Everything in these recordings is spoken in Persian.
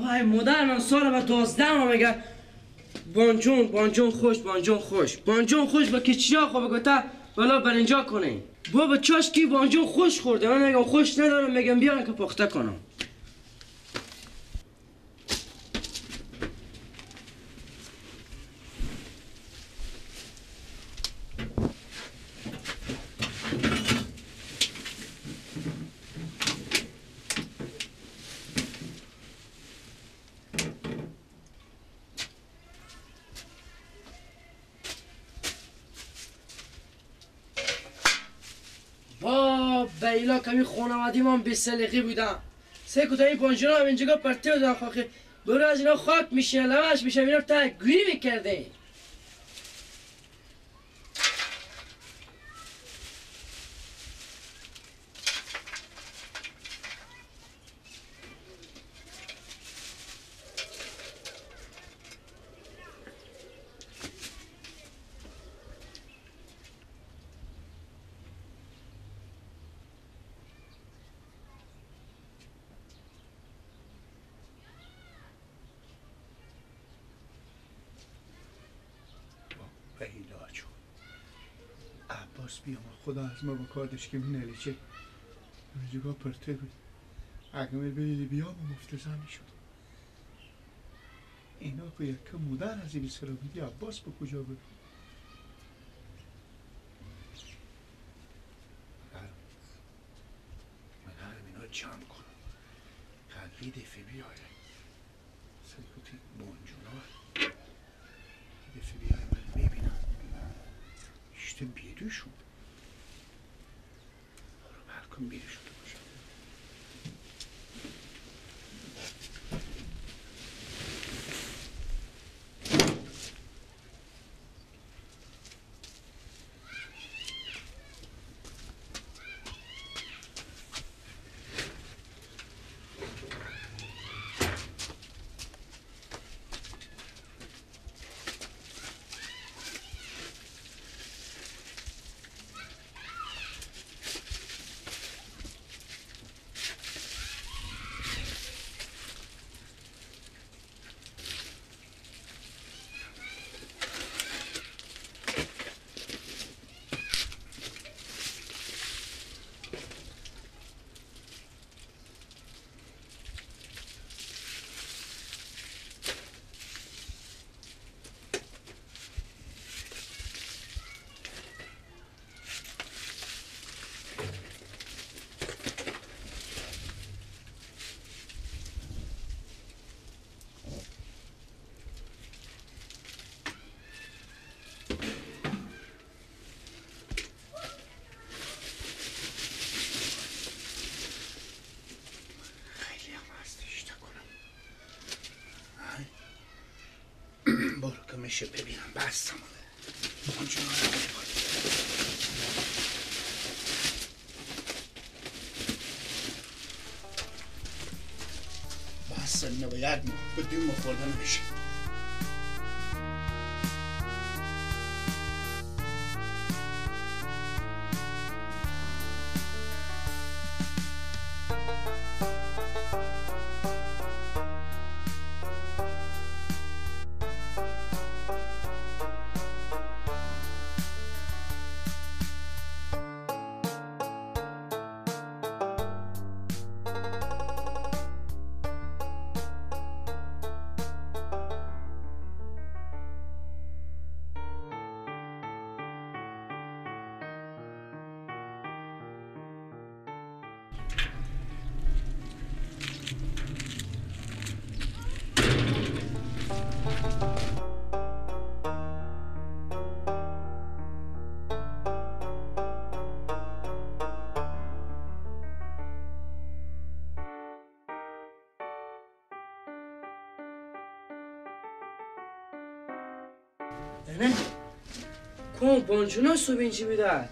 وای مادر من سال و 12 ما میگه بانجون خوش با کچیا خواه بگوتا بالا برنجا کنه بابا چاش کی بانجون خوش خورده من میگم خوش ندارم میگم بیارن که پخته کنم بیلا کمی خانوادی من بی سلیقی بودم سه کتا این پانجونا هم اینجا پرته بودم خاکی برو از اینا خاک میشه لوش میشه اینا تا گویی میکرده بیلا جون عباس بیام خدا از ما با کادش که مینالی چه اونجا پرته بود اگمه بیلی بیام و مفتزا میشد اینا که یک مادر از این سرا بیدی عباس با کجا بود مدارم اینا جمع کنم خلقی دفعه بیاره سلکوتی بانجونا دفعه بیاره من میبینم işte بیروشون برو بلکن بیروشون باشم برو که میشه ببینم بستم بانجونا رو بخواد بستم اینا به یک ماه به 2 ماه خوردن بشه کام بانجونا صبح اینجی بیده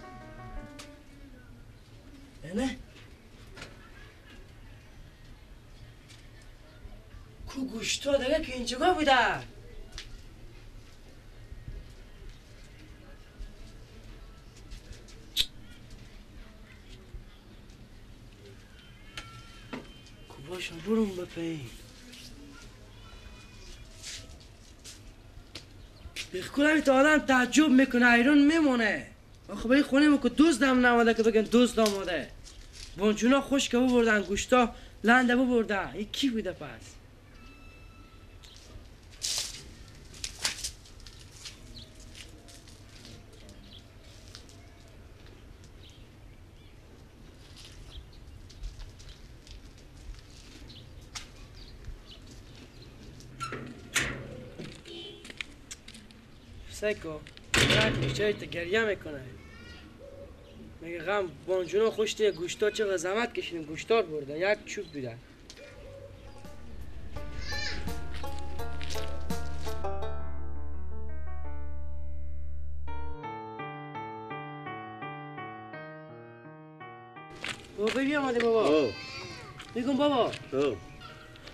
نه کو گوشتا دیگه که اینجا بوده کو باشم برون بپین بخونم تا آدم تعجب میکنه ایران میمونه آخه به خونه که دزدم نماده که بگن دزد آماده بانجونا خوش که بردن گوشتا لنده برده این کی بوده پس سیکو رد جایی تا گریه میکنه میگه غم بانجونا خوشته گوشتا چه زحمت کشیدیم گوشتا برده یک چوب بیده بابا ببین آمده بابا میگم بابا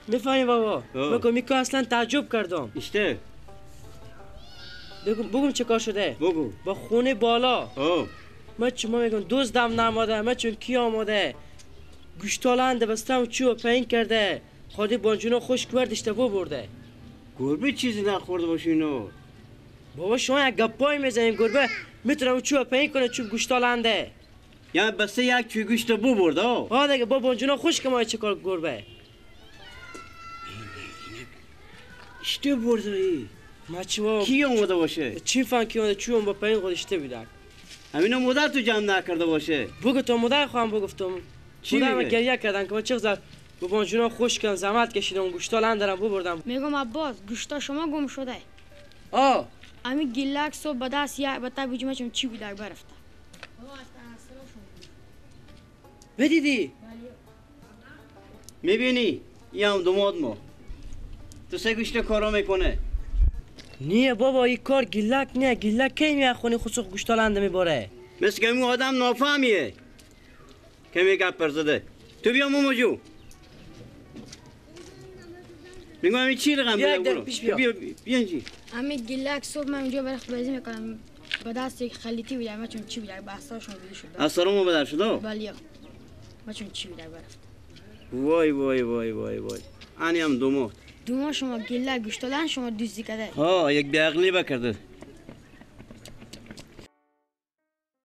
میفهمی بابا میگم اصلا تعجب کردم اشته بگم چه کار شده بگو با خونه بالا ما میگم دزدم نماده ما چون کی آماده گوشتالنده بستم چوب پین کرده خودی بانجونا خشک بردشته برده گربه چیزی نخورده باشه اینو بابا شما یک گپایی میزنیم گربه میتونه چوب پین کنه چوب گوشتالنده یا بسته یک چوب گوشت برده ها دیگه با بانجونا خشک ما چه کار گربه اشته برده ای ما چی کی آمده باشه چی فهم کی آمده چوب با پین خودشته بیدن همینو مدر تو جمع نکرده باشه بگو تو مدر خواهم بگفتم چی مدر میگه؟ گریه کردن که ما چه زد با بانجونا خشکن زحمت کشیدم گوشتالنده بردم میگم عباس گوشتا شما گم شده امی گیلک صبح به دست یک بتا بیجمه چون چی بیدک برفته بدیدی میبینی یه هم دماد ما تو سه گوشت کارا میکنه نیه بابا این کار گیلک نیه گیلک کی میه خونی خصوص گوشتالنده میباره مثل که این آدم نافهمیه که میگه پرزده تو بیا موموجو میگم همین چی رقم یک بده دقیقه برو پیش بیا. بیا اینجی امی گیلک صبح من اونجا برخ بازی میکنم به دست یک خلیتی بیدک من چون چی بیدک بحثاشون بیده شده از سرمو بدر شده بله من چون چی بیدک برفته وای وای وای وای وای آنی هم دماد دوما شما گیلک گوشتالن شما دوستی کده ها یک بیعقلی بکرده